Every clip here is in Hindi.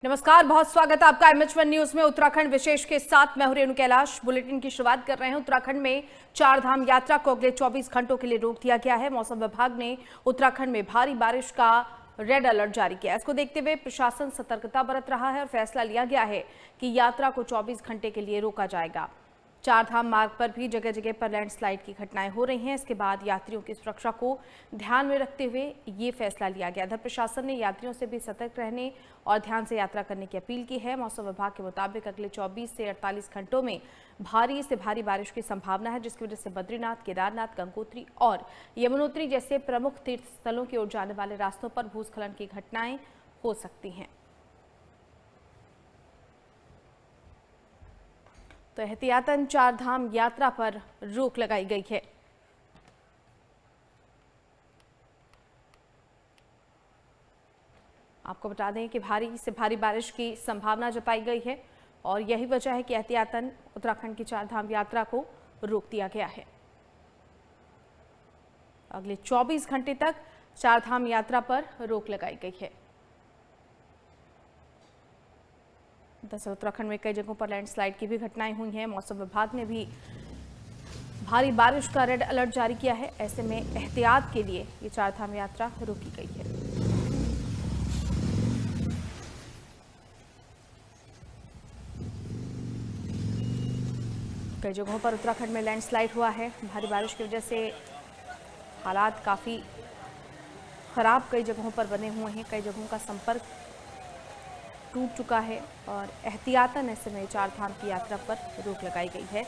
नमस्कार, बहुत स्वागत है आपका MH1 न्यूज में। उत्तराखंड विशेष के साथ मैं हूं रेणु कैलाश। बुलेटिन की शुरुआत कर रहे हैं। उत्तराखंड में चार धाम यात्रा को अगले 24 घंटों के लिए रोक दिया गया है। मौसम विभाग ने उत्तराखंड में भारी बारिश का रेड अलर्ट जारी किया है। इसको देखते हुए प्रशासन सतर्कता बरत रहा है और फैसला लिया गया है कि यात्रा को 24 घंटे के लिए रोका जाएगा। चार धाम मार्ग पर भी जगह जगह पर लैंडस्लाइड की घटनाएं हो रही हैं। इसके बाद यात्रियों की सुरक्षा को ध्यान में रखते हुए ये फैसला लिया गया। इधर प्रशासन ने यात्रियों से भी सतर्क रहने और ध्यान से यात्रा करने की अपील की है। मौसम विभाग के मुताबिक अगले 24 से 48 घंटों में भारी से भारी बारिश की संभावना है, जिसकी वजह से बद्रीनाथ, केदारनाथ, गंगोत्री और यमुनोत्री जैसे प्रमुख तीर्थ स्थलों की ओर जाने वाले रास्तों पर भूस्खलन की घटनाएं हो सकती हैं। तो एहतियातन चार धाम यात्रा पर रोक लगाई गई है। आपको बता दें कि भारी से भारी बारिश की संभावना जताई गई है और यही वजह है कि एहतियातन उत्तराखंड की चार धाम यात्रा को रोक दिया गया है। अगले 24 घंटे तक चार धाम यात्रा पर रोक लगाई गई है। दरअसल उत्तराखंड में कई जगहों पर लैंडस्लाइड की भी घटनाएं हुई हैं। मौसम विभाग ने भी भारी बारिश का रेड अलर्ट जारी किया है। ऐसे में एहतियात के लिए ये चार धाम यात्रा रोकी गई है। कई जगहों पर उत्तराखंड में लैंडस्लाइड हुआ है। भारी बारिश की वजह से हालात काफी खराब कई जगहों पर बने हुए हैं। कई जगहों का संपर्क टूट चुका है और एहतियातन ऐसे में चार धाम की यात्रा पर रोक लगाई गई है।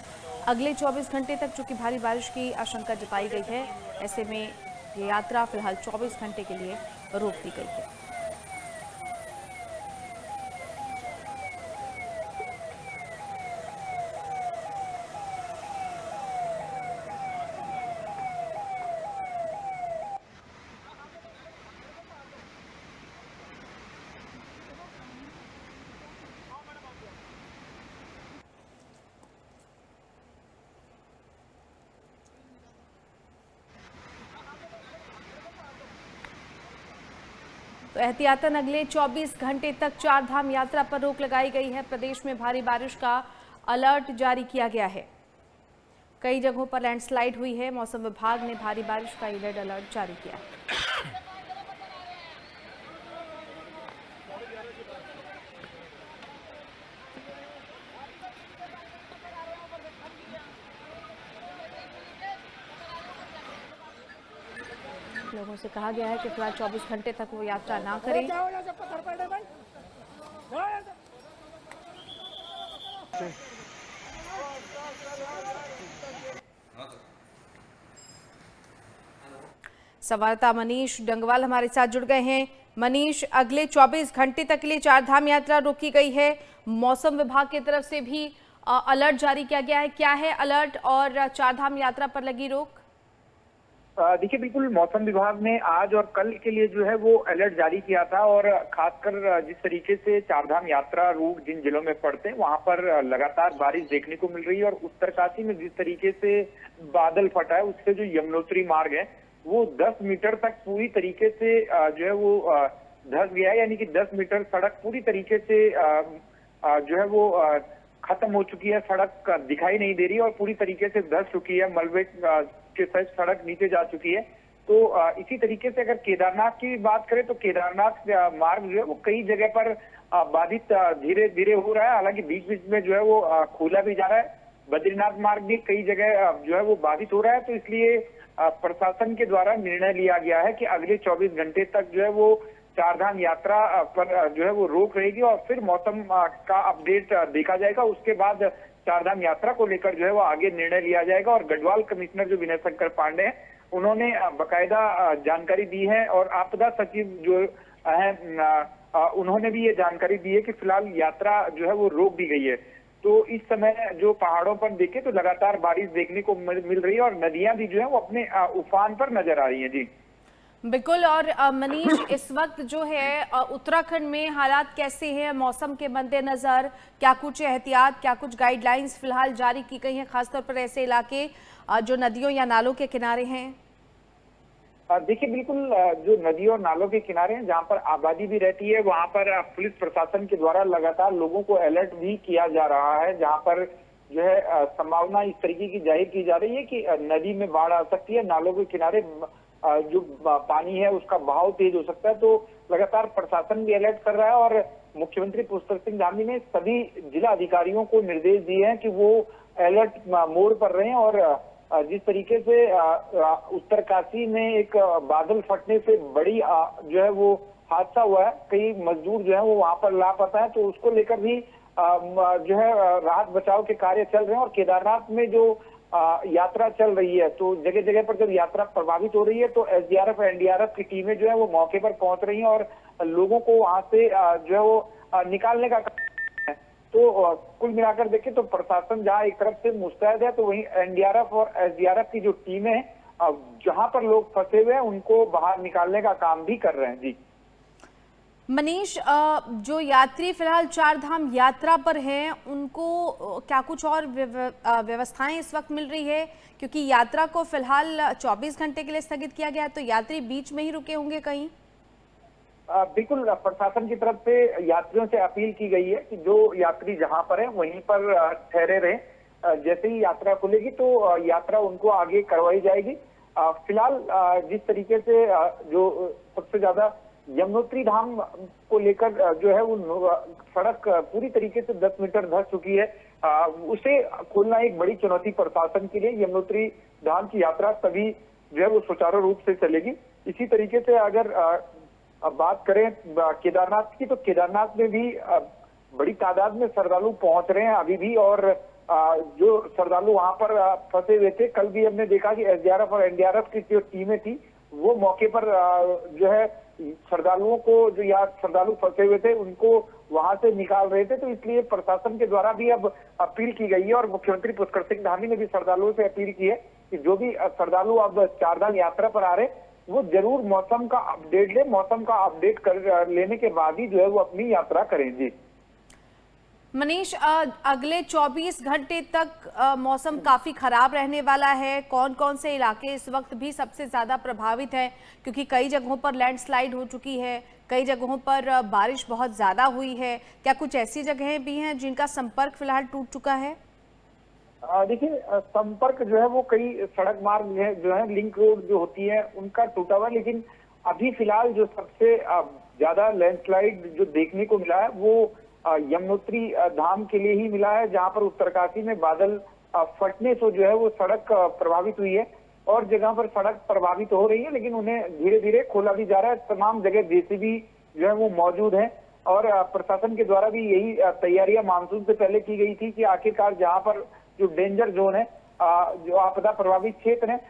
अगले 24 घंटे तक चूंकि भारी बारिश की आशंका जताई गई है, ऐसे में ये यात्रा फिलहाल 24 घंटे के लिए रोक दी गई है। तो एहतियातन अगले 24 घंटे तक चार धाम यात्रा पर रोक लगाई गई है। प्रदेश में भारी बारिश का अलर्ट जारी किया गया है। कई जगहों पर लैंडस्लाइड हुई है। मौसम विभाग ने भारी बारिश का रेड अलर्ट जारी किया है। लोगों से कहा गया है कि फिलहाल 24 घंटे तक वो यात्रा ना करें। संवाददाता मनीष डंगवाल हमारे साथ जुड़ गए हैं। मनीष, अगले 24 घंटे तक के लिए चार धाम यात्रा रोकी गई है। मौसम विभाग की तरफ से भी अलर्ट जारी किया गया है। क्या है अलर्ट और चार धाम यात्रा पर लगी रोक? देखिए, बिल्कुल मौसम विभाग ने आज और कल के लिए जो है वो अलर्ट जारी किया था और खासकर जिस तरीके से चारधाम यात्रा रूट जिन जिलों में पड़ते हैं वहां पर लगातार बारिश देखने को मिल रही है और उत्तरकाशी में जिस तरीके से बादल फटा है उससे जो यमुनोत्री मार्ग है वो 10 मीटर तक पूरी तरीके से जो है वो धंस गया है। यानी कि 10 मीटर सड़क पूरी तरीके से जो है वो खत्म हो चुकी है। सड़क दिखाई नहीं दे रही है और पूरी तरीके से धंस चुकी है। मलबे के साथ सड़क नीचे जा चुकी है। तो इसी तरीके से अगर केदारनाथ की बात करें तो केदारनाथ मार्ग जो है वो कई जगह पर बाधित धीरे धीरे हो रहा है। हालांकि बीच बीच में जो है वो खोला भी जा रहा है। बद्रीनाथ मार्ग भी कई जगह जो है वो बाधित हो रहा है। तो इसलिए प्रशासन के द्वारा निर्णय लिया गया है कि अगले 24 घंटे तक जो है वो चारधाम यात्रा पर जो है वो रोक रहेगी और फिर मौसम का अपडेट देखा जाएगा। उसके बाद चारधाम यात्रा को लेकर जो है वो आगे निर्णय लिया जाएगा। और गढ़वाल कमिश्नर जो विनय शंकर पांडे हैं उन्होंने बकायदा जानकारी दी है और आपदा सचिव जो है उन्होंने भी ये जानकारी दी है कि फिलहाल यात्रा जो है वो रोक दी गई है। तो इस समय जो पहाड़ों पर देखे तो लगातार बारिश देखने को मिल रही है और नदियां भी जो है वो अपने उफान पर नजर आ रही है। जी बिल्कुल। और मनीष, इस वक्त जो है उत्तराखंड में हालात कैसे हैं मौसम के मद्देनजर? क्या कुछ एहतियात, क्या कुछ गाइडलाइंस फिलहाल जारी की गई हैं, खासतौर पर ऐसे इलाके जो नदियों या नालों के किनारे हैं? देखिए बिल्कुल जो नदी और नालों के किनारे हैं जहां पर आबादी भी रहती है, वहां पर पुलिस प्रशासन के द्वारा लगातार लोगों को अलर्ट भी किया जा रहा है। जहां पर जो है संभावना इस तरीके की जाहिर की जा रही है कि नदी में बाढ़ आ सकती है, नालों के किनारे जो पानी है उसका बहाव तेज हो सकता है। तो लगातार प्रशासन भी अलर्ट कर रहा है और मुख्यमंत्री पुष्कर सिंह धामी ने सभी जिला अधिकारियों को निर्देश दिए हैं कि वो अलर्ट मोड पर रहें। और जिस तरीके से उत्तरकाशी में एक बादल फटने से बड़ी जो है वो हादसा हुआ है, कई मजदूर जो है वो वहां पर लापता है, तो उसको लेकर भी जो है राहत बचाव के कार्य चल रहे हैं। और केदारनाथ में जो यात्रा चल रही है, तो जगह जगह पर जब यात्रा प्रभावित हो रही है तो एसडीआरएफ और एनडीआरएफ की टीमें जो है वो मौके पर पहुंच रही हैं और लोगों को वहां से जो है वो निकालने का काम है। तो कुल मिलाकर देखें तो प्रशासन जहां एक तरफ से मुस्तैद है, तो वहीं एनडीआरएफ और एसडीआरएफ की जो टीमें हैं जहां पर लोग फंसे हुए हैं उनको बाहर निकालने का काम भी कर रहे हैं। जी मनीष, जो यात्री फिलहाल चार धाम यात्रा पर हैं उनको क्या कुछ और व्यवस्थाएं इस वक्त मिल रही है? क्योंकि यात्रा को फिलहाल 24 घंटे के लिए स्थगित किया गया है, तो यात्री बीच में ही रुके होंगे कहीं? बिल्कुल प्रशासन की तरफ से यात्रियों से अपील की गई है कि जो यात्री जहां पर है वहीं पर ठहरे रहें। जैसे ही यात्रा खुलेगी तो यात्रा उनको आगे करवाई जाएगी। फिलहाल जिस तरीके से जो सबसे ज्यादा यमुनोत्री धाम को लेकर जो है वो सड़क पूरी तरीके से 10 मीटर धंस चुकी है, उसे खोलना एक बड़ी चुनौती प्रशासन के लिए। यमुनोत्री धाम की यात्रा तभी जो है वो सुचारू रूप से चलेगी। इसी तरीके से अगर अब बात करें केदारनाथ की, तो केदारनाथ में भी बड़ी तादाद में श्रद्धालु पहुंच रहे हैं अभी भी। और जो श्रद्धालु वहां पर फंसे हुए थे, कल भी हमने देखा कि एसडीआरएफ और एनडीआरएफ की जो टीमें थी वो मौके पर जो है श्रद्धालुओं को, जो यहाँ श्रद्धालु फंसे हुए थे उनको वहां से निकाल रहे थे। तो इसलिए प्रशासन के द्वारा भी अब अपील की गई है और मुख्यमंत्री पुष्कर सिंह धामी ने भी श्रद्धालुओं से अपील की है कि जो भी श्रद्धालु अब चारधाम यात्रा पर आ रहे वो जरूर मौसम का अपडेट ले, मौसम का अपडेट कर लेने के बाद ही जो है वो अपनी यात्रा करें। जी मनीष, अगले 24 घंटे तक मौसम काफी खराब रहने वाला है। कौन कौन से इलाके इस वक्त भी सबसे ज्यादा प्रभावित हैं? क्योंकि कई जगहों पर लैंडस्लाइड हो चुकी है, कई जगहों पर बारिश बहुत ज्यादा हुई है। क्या कुछ ऐसी जगहें भी हैं जिनका संपर्क फिलहाल टूट चुका है? देखिए संपर्क जो है वो कई सड़क मार्ग है जो है लिंक रोड जो होती है उनका टूटा हुआ, लेकिन अभी फिलहाल जो सबसे ज्यादा लैंडस्लाइड जो देखने को मिला है वो यमुनोत्री धाम के लिए ही मिला है, जहां पर उत्तरकाशी में बादल फटने से जो है वो सड़क प्रभावित हुई है। और जगह पर सड़क प्रभावित हो रही है, लेकिन उन्हें धीरे धीरे खोला भी जा रहा है। तमाम जगह जेसीबी जो है वो मौजूद है और प्रशासन के द्वारा भी यही तैयारियां मानसून से पहले की गई थी कि आखिरकार जहां पर जो डेंजर जोन है, जो आपदा प्रभावित क्षेत्र है,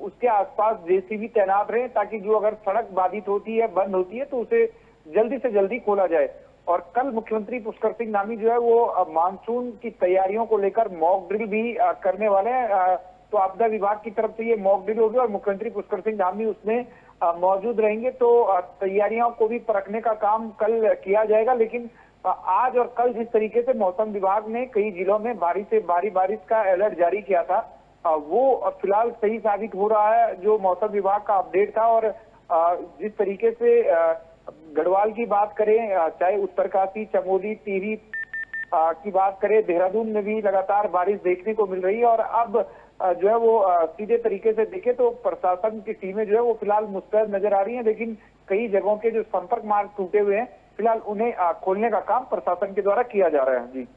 उसके आसपास जेसीबी तैनात रहे, ताकि जो अगर सड़क बाधित होती है, बंद होती है, तो उसे जल्दी से जल्दी खोला जाए। और कल मुख्यमंत्री पुष्कर सिंह धामी जो है वो मानसून की तैयारियों को लेकर मॉक ड्रिल भी करने वाले हैं। तो आपदा विभाग की तरफ से ये मॉक ड्रिल होगी और मुख्यमंत्री पुष्कर सिंह धामी उसमें मौजूद रहेंगे। तो तैयारियों को भी परखने का काम कल किया जाएगा। लेकिन आज और कल जिस तरीके से मौसम विभाग ने कई जिलों में भारी से भारी बारिश का अलर्ट जारी किया था, वो फिलहाल सही साबित हो रहा है जो मौसम विभाग का अपडेट था। और जिस तरीके से गढ़वाल की बात करें, चाहे उत्तरकाशी, चमोली, टिहरी की बात करें, देहरादून में भी लगातार बारिश देखने को मिल रही है। और अब जो है वो सीधे तरीके से देखें तो प्रशासन की टीमें जो है वो फिलहाल मुस्तैद नजर आ रही हैं, लेकिन कई जगहों के जो संपर्क मार्ग टूटे हुए हैं फिलहाल उन्हें खोलने का काम प्रशासन के द्वारा किया जा रहा है। जी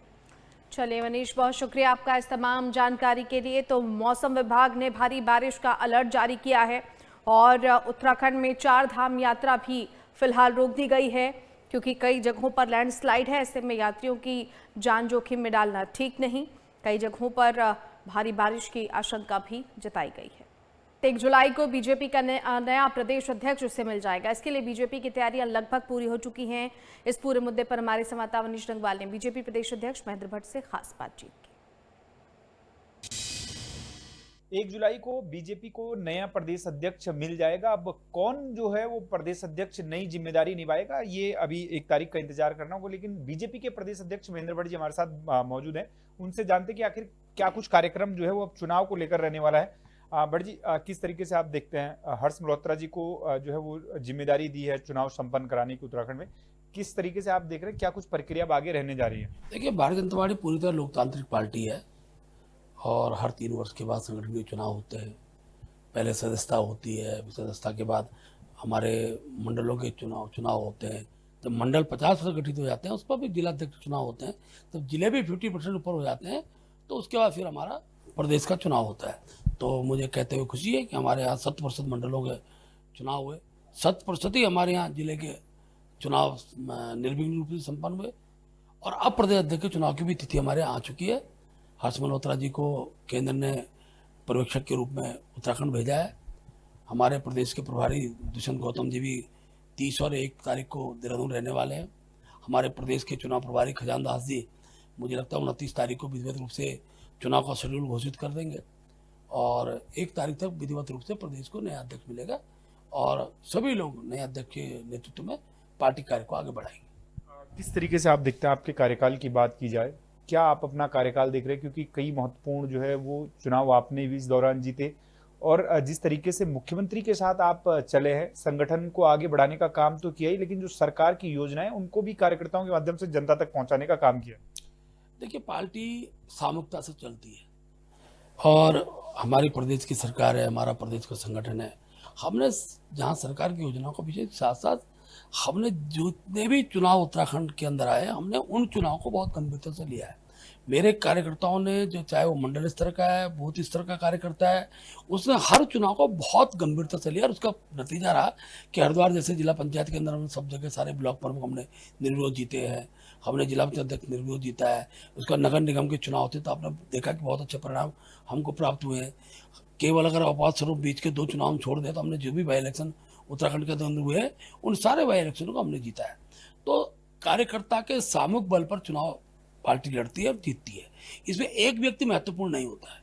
चलिए मनीष, बहुत शुक्रिया आपका इस तमाम जानकारी के लिए। तो मौसम विभाग ने भारी बारिश का अलर्ट जारी किया है और उत्तराखंड में चार धाम यात्रा भी फिलहाल रोक दी गई है, क्योंकि कई जगहों पर लैंडस्लाइड है। ऐसे में यात्रियों की जान जोखिम में डालना ठीक नहीं। कई जगहों पर भारी बारिश की आशंका भी जताई गई है। 1 जुलाई को बीजेपी का नया प्रदेश अध्यक्ष उससे मिल जाएगा। इसके लिए बीजेपी की तैयारियां लगभग पूरी हो चुकी हैं। इस पूरे मुद्दे पर हमारे संवाददाता मनीष डंगवाल ने बीजेपी प्रदेश अध्यक्ष महेंद्र भट्ट से खास बातचीत की। 1 जुलाई को बीजेपी को नया प्रदेश अध्यक्ष मिल जाएगा। अब कौन जो है वो प्रदेश अध्यक्ष नई जिम्मेदारी निभाएगा, ये अभी 1 तारीख का इंतजार करना होगा। लेकिन बीजेपी के प्रदेश अध्यक्ष महेंद्र भट्ट जी हमारे साथ मौजूद हैं, उनसे जानते कि आखिर क्या कुछ कार्यक्रम जो है वो अब चुनाव को लेकर रहने वाला है। भट्ट जी, किस तरीके से आप देखते हैं हर्ष मल्होत्रा जी को जो है वो जिम्मेदारी दी है चुनाव संपन्न कराने की उत्तराखंड में, किस तरीके से आप देख रहे हैं, क्या कुछ प्रक्रिया अब आगे रहने जा रही है? देखिए, भारतीय जनता पार्टी पूरी तरह लोकतांत्रिक पार्टी है और हर 3 वर्ष के बाद संगठन के चुनाव होते हैं। पहले सदस्यता होती है, सदस्यता के बाद हमारे मंडलों के चुनाव होते हैं। जब मंडल 50% गठित हो जाते हैं, उस पर भी जिलाध्यक्ष चुनाव होते हैं। जब जिले भी 50% ऊपर हो जाते हैं तो उसके बाद फिर हमारा प्रदेश का चुनाव होता है। तो मुझे कहते हुए खुशी है कि हमारे यहाँ 100% मंडलों के चुनाव हुए, 100% ही हमारे यहाँ जिले के चुनाव निर्विघ्न रूप से संपन्न हुए। और अब प्रदेश अध्यक्ष के चुनाव की भी तिथि हमारे यहाँ आ चुकी है। हर्ष मल्होत्रा जी को केंद्र ने पर्यवेक्षक के रूप में उत्तराखंड भेजा है। हमारे प्रदेश के प्रभारी दुष्यंत गौतम जी भी 30 और 1 तारीख को देहरादून रहने वाले हैं। हमारे प्रदेश के चुनाव प्रभारी खजान दास जी मुझे लगता है 29 तारीख को विधिवत रूप से चुनाव का शेड्यूल घोषित कर देंगे और 1 तारीख तक विधिवत रूप से प्रदेश को नया अध्यक्ष मिलेगा और सभी लोग नए अध्यक्ष के नेतृत्व में पार्टी कार्य को आगे बढ़ाएंगे। किस तरीके से आप देखते हैं, आपके कार्यकाल की बात की जाए, क्या आप अपना कार्यकाल देख रहे हैं? क्योंकि कई महत्वपूर्ण जो है वो चुनाव आपने भी इस दौरान जीते और जिस तरीके से मुख्यमंत्री के साथ आप चले हैं, संगठन को आगे बढ़ाने का काम तो किया ही, लेकिन जो सरकार की योजनाएं उनको भी कार्यकर्ताओं के माध्यम से जनता तक पहुंचाने का काम किया। देखिए, पार्टी सामूहिकता से चलती है और हमारी प्रदेश की सरकार है, हमारा प्रदेश का संगठन है। हमने जहाँ सरकार की योजनाओं के पीछे साथ साथ हमने जितने भी चुनाव उत्तराखंड के अंदर आए, हमने उन चुनाव को बहुत गंभीरता से लिया है। मेरे कार्यकर्ताओं ने, जो चाहे वो मंडल स्तर का है, बूथ स्तर का कार्यकर्ता है, उसने हर चुनाव को बहुत गंभीरता से लिया और उसका नतीजा रहा कि हरिद्वार जैसे जिला पंचायत के अंदर हमने सब जगह सारे ब्लॉक प्रमुख हमने निर्विरोध जीते हैं। हमने जिला पंचायत अध्यक्ष निर्विरोध जीता है। उसका नगर निगम के चुनाव थे तो आपने देखा कि बहुत अच्छे परिणाम हमको प्राप्त हुए हैं। केवल अगर आपात स्वरूप बीच के 2 चुनाव छोड़ दें तो हमने जो भी बाई इलेक्शन उत्तराखंड के अंदर हुए उन सारे बाई इलेक्शनों को हमने जीता है। तो कार्यकर्ता के सामूहिक बल पर चुनाव पार्टी लड़ती है और जीतती है। इसमें एक व्यक्ति महत्वपूर्ण नहीं होता है।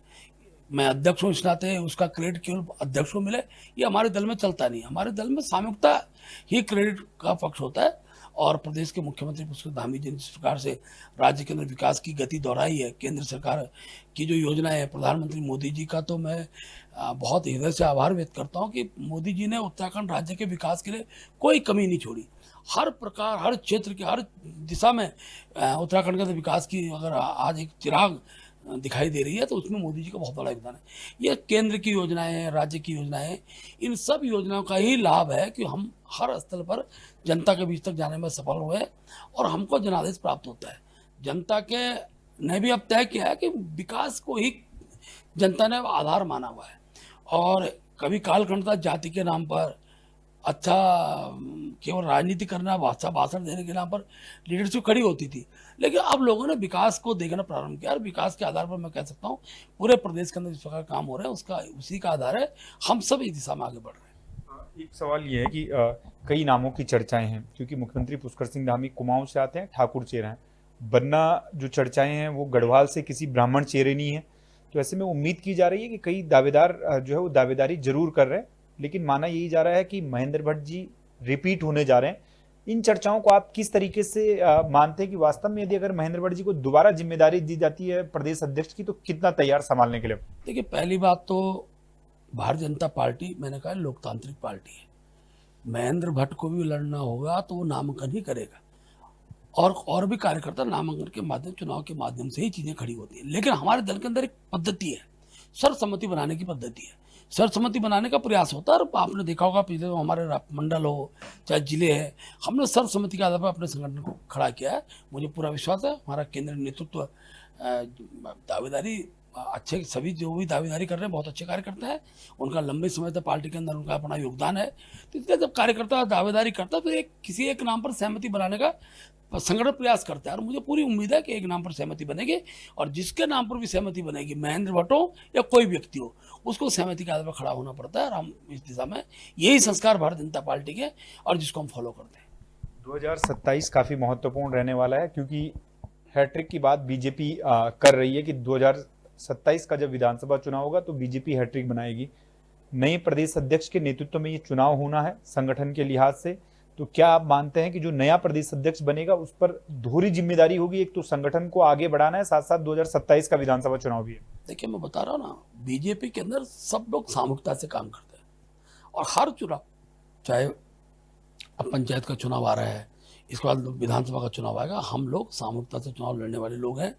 मैं अध्यक्ष हूँ, इस नाते उसका क्रेडिट केवल अध्यक्ष को मिले, ये हमारे दल में चलता नहीं। हमारे दल में सामूहिकता ही क्रेडिट का पक्ष होता है। और प्रदेश के मुख्यमंत्री पुष्कर धामी जी ने जिस प्रकार से राज्य के अंदर विकास की गति दोहराई है, केंद्र सरकार की जो योजना है, प्रधानमंत्री मोदी जी का तो मैं बहुत हृदय से आभार व्यक्त करता हूँ कि मोदी जी ने उत्तराखंड राज्य के विकास के लिए कोई कमी नहीं छोड़ी। हर प्रकार, हर क्षेत्र के, हर दिशा में उत्तराखंड के विकास की अगर आज एक चिराग दिखाई दे रही है तो उसमें मोदी जी का बहुत बड़ा योगदान है। ये केंद्र की योजनाएं, राज्य की योजनाएं, इन सब योजनाओं का ही लाभ है कि हम हर स्तर पर जनता के बीच तक जाने में सफल हुए और हमको जनादेश प्राप्त होता है। जनता के ने भी अब तय किया है कि विकास को ही जनता ने आधार माना हुआ है। और कभी कालखंड तक जाति के नाम पर अच्छा केवल राजनीति करना, भाषण देने के नाम पर लीडरशिप खड़ी होती थी, लेकिन अब लोगों ने विकास को देखना प्रारंभ किया और विकास के आधार पर मैं कह सकता हूँ पूरे प्रदेश के अंदर जिस प्रकार काम हो रहा है उसका उसी का आधार है। हम सब इस दिशा में आगे बढ़ रहे हैं। एक सवाल ये है कि कई नामों की चर्चाएं हैं, क्योंकि मुख्यमंत्री पुष्कर सिंह धामी कुमाऊं से आते हैं, ठाकुर चेहरा हैं। बनना जो चर्चाएं हैं वो गढ़वाल से किसी ब्राह्मण चेहरे नहीं है। तो ऐसे में उम्मीद की जा रही है कि कई दावेदार जो है वो दावेदारी जरूर कर रहे हैं, लेकिन माना यही जा रहा है कि महेंद्र भट्ट जी रिपीट होने जा रहे हैं। इन चर्चाओं को आप किस तरीके से मानते हैं कि वास्तव में यदि अगर महेंद्र भट्ट जी को दोबारा जिम्मेदारी दी जाती है प्रदेश अध्यक्ष की, तो कितना तैयार संभालने के लिए? देखिए, पहली बात तो भारतीय जनता पार्टी, मैंने कहा, लोकतांत्रिक पार्टी है। महेंद्र भट्ट को भी लड़ना होगा तो वो नामांकन ही करेगा और भी कार्यकर्ता नामांकन के माध्यम, चुनाव के माध्यम से ही चीजें खड़ी होती है। लेकिन हमारे दल के अंदर एक पद्धति है, सर्वसम्मति बनाने की पद्धति है। सर्वसम्मति बनाने का प्रयास होता है और आपने देखा होगा पिछले जो हमारे मंडल हो चाहे जिले हैं, हमने सर्वसम्मति के आधार पर अपने संगठन को खड़ा किया है। मुझे पूरा विश्वास है हमारा केंद्रीय नेतृत्व दावेदारी अच्छे, सभी जो भी दावेदारी कर रहे हैं बहुत अच्छे कार्यकर्ता है। उनका लंबे समय तक पार्टी के अंदर उनका अपना योगदान है। तो इसलिए जब कार्यकर्ता दावेदारी करता है तो किसी एक नाम पर सहमति बनाने का संगठन प्रयास करता है और मुझे पूरी उम्मीद है कि एक नाम पर सहमति बनेगी और जिसके नाम पर भी सहमति बनेगी, महेंद्र भट्ट हो या कोई व्यक्ति हो, उसको सहमति के आधार पर खड़ा होना पड़ता है। और हम इस दिशा में, यही संस्कार भारतीय जनता पार्टी के और जिसको हम फॉलो करते हैं। 2027 काफी महत्वपूर्ण रहने वाला है, क्योंकि हैट्रिक की बात बीजेपी कर रही है कि 2027 का जब विधानसभा चुनाव होगा तो बीजेपी हैट्रिक बनाएगी। नए प्रदेश अध्यक्ष के नेतृत्व में ये चुनाव होना है संगठन के लिहाज से, तो क्या आप मानते हैं कि जो नया प्रदेश अध्यक्ष बनेगा उस पर दोहरी जिम्मेदारी होगी, एक तो संगठन को आगे बढ़ाना है, साथ साथ 2027 का विधानसभा चुनाव भी है? देखिए, मैं बता रहा हूँ ना, बीजेपी के अंदर सब लोग सामूहिकता से काम करते हैं और हर चुनाव, चाहे अब पंचायत का चुनाव आ रहा है, इसके बाद विधानसभा का चुनाव आएगा, हम लोग सामूहिकता से चुनाव लड़ने वाले लोग हैं।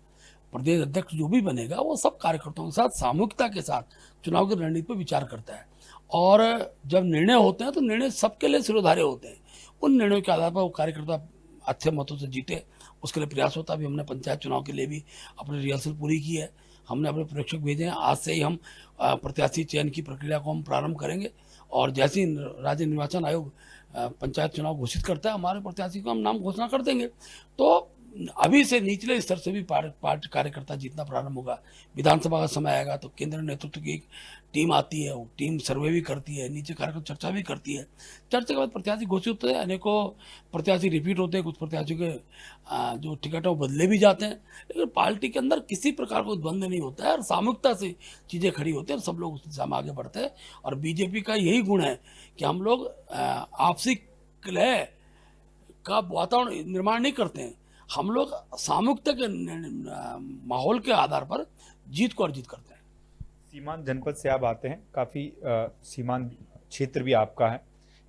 प्रदेश अध्यक्ष जो भी बनेगा वो सब कार्यकर्ताओं के साथ सामूहिकता के साथ चुनाव की रणनीति पर विचार करता है और जब निर्णय होते हैं तो निर्णय सबके लिए सिरोधार्य होते हैं। उन निर्णयों के आधार पर वो कार्यकर्ता अच्छे मतों से जीते, उसके लिए प्रयास होता है। अभी हमने पंचायत चुनाव के लिए भी अपनी रिहर्सल पूरी की है, हमने अपने प्रेक्षक भेजे हैं। आज से ही हम प्रत्याशी चयन की प्रक्रिया को हम प्रारंभ करेंगे और जैसे ही राज्य निर्वाचन आयोग पंचायत चुनाव घोषित करता है, हमारे प्रत्याशी को हम नाम घोषणा कर देंगे। तो अभी से निचले स्तर से भी पार्टी कार्यकर्ता जीतना प्रारंभ होगा। विधानसभा का समय आएगा तो केंद्रीय नेतृत्व की एक टीम आती है, वो टीम सर्वे भी करती है, नीचे कार्यकर्ता चर्चा भी करती है। चर्चा के बाद प्रत्याशी घोषित होते हैं, अनेकों प्रत्याशी रिपीट होते हैं, कुछ प्रत्याशियों के जो टिकट है वो बदले भी जाते हैं, लेकिन पार्टी के अंदर किसी प्रकार का द्वंद्व नहीं होता है और सामूहिकता से चीज़ें खड़ी होती हैं और सब लोग उस दिशा में आगे बढ़ते हैं। और बीजेपी का यही गुण है कि हम लोग आपसी कलह का वातावरण निर्माण नहीं करते हैं, हम लोग सामूहिकता के माहौल के आधार पर जीत को अर्जित करते हैं। सीमांत जनपद से आप आते हैं, काफी सीमांत क्षेत्र भी आपका है।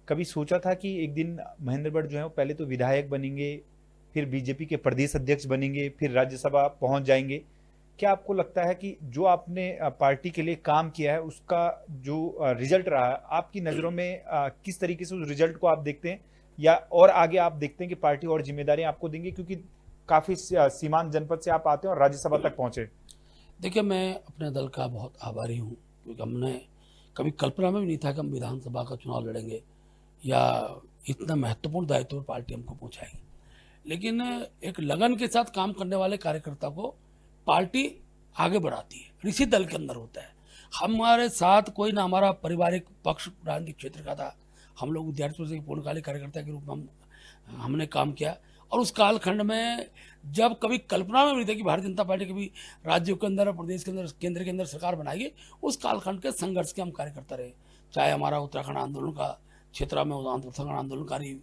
कभी सोचा था कि एक दिन महेंद्र भट्ट जो है वो पहले तो विधायक बनेंगे, फिर बीजेपी के प्रदेश अध्यक्ष बनेंगे, फिर राज्यसभा पहुंच जाएंगे? क्या आपको लगता है कि जो आपने पार्टी के लिए काम किया है उसका जो रिजल्ट रहा है, आपकी नज़रों में किस तरीके से उस रिजल्ट को आप देखते हैं, या और आगे आप देखते हैं कि पार्टी और जिम्मेदारियां आपको देंगे, क्योंकि काफी सीमांत जनपद से आप आते हैं और राज्यसभा तक पहुंचे? देखिए, मैं अपने दल का बहुत आभारी हूँ क्योंकि हमने कभी कल्पना में भी नहीं था कि हम विधानसभा का चुनाव लड़ेंगे या इतना महत्वपूर्ण दायित्व पर पार्टी हमको पहुँचाएगी। लेकिन एक लगन के साथ काम करने वाले कार्यकर्ता को पार्टी आगे बढ़ाती है, इसी दल के अंदर होता है। हमारे साथ कोई ना हमारा पारिवारिक पक्ष राजनीतिक क्षेत्र का था, हम लोग विद्यार्थियों से पूर्णकालिक कार्यकर्ता के रूप में हमने काम किया और उस कालखंड में जब कभी कल्पना में नहीं था कि भारतीय जनता पार्टी कभी राज्यों के अंदर, प्रदेश के अंदर, केंद्र के अंदर सरकार बनाएगी, उस कालखंड के संघर्ष के हम कार्यकर्ता रहे। चाहे हमारा उत्तराखंड आंदोलन का क्षेत्र में उत्तराखंड आंदोलनकारी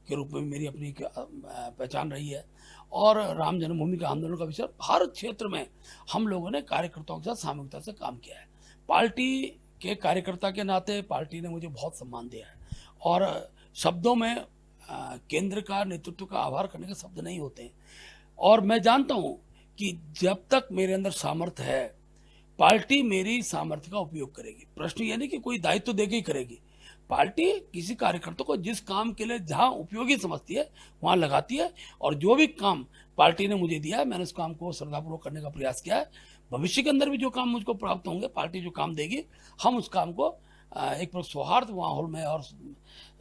के रूप में मेरी अपनी पहचान रही है और राम जन्मभूमि का आंदोलन का विषय, हर क्षेत्र में हम लोगों ने कार्यकर्ताओं के साथ सामूहिकता से काम किया है। पार्टी के कार्यकर्ता के नाते पार्टी ने मुझे बहुत सम्मान दिया है और शब्दों में केंद्र का नेतृत्व का आभार करने के शब्द नहीं होते हैं। और मैं जानता हूं कि जब तक मेरे अंदर सामर्थ्य है, पार्टी मेरी सामर्थ्य का उपयोग करेगी। प्रश्न ये नहीं कि कोई दायित्व देके ही करेगी, पार्टी किसी कार्यकर्ता को जिस काम के लिए जहां उपयोगी समझती है वहां लगाती है और जो भी काम पार्टी ने मुझे दिया है मैंने उस काम को श्रद्धापूर्वक करने का प्रयास किया है। भविष्य के अंदर भी जो काम मुझको प्राप्त होंगे, पार्टी जो काम देगी, हम उस काम को एक सौहार्द माहौल में और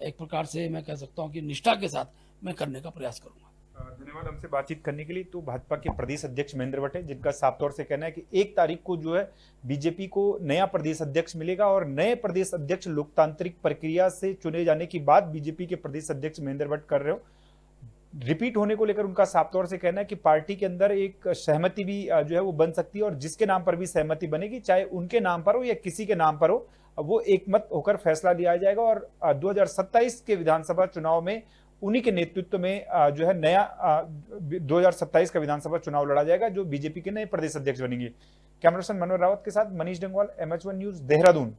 एक प्रकार से मैं कह सकता हूं कि निष्ठा के साथ मैं करने का प्रयास करूंगा। धन्यवाद हमसे बातचीत करने के लिए। तो भाजपा के प्रदेश अध्यक्ष महेंद्र भट्ट है, जिनका साफ तौर से कहना है कि 1 तारीख को जो है बीजेपी को नया प्रदेश अध्यक्ष मिलेगा और नए प्रदेश अध्यक्ष लोकतांत्रिक प्रक्रिया से चुने जाने की बात बीजेपी के प्रदेश अध्यक्ष महेंद्र भट्ट कर रहे हो। रिपीट होने को लेकर उनका साफ तौर से कहना है कि पार्टी के अंदर एक सहमति भी जो है वो बन सकती है और जिसके नाम पर भी सहमति बनेगी, चाहे उनके नाम पर हो या किसी के नाम पर हो, वो एकमत होकर फैसला लिया जाएगा और 2027 के विधानसभा चुनाव में उन्हीं के नेतृत्व में जो है नया 2027 का विधानसभा चुनाव लड़ा जाएगा, जो बीजेपी के नए प्रदेश अध्यक्ष बनेंगे। कैमरा पर्सन मनोहर रावत के साथ मनीष डंगवाल, MH1 न्यूज, देहरादून।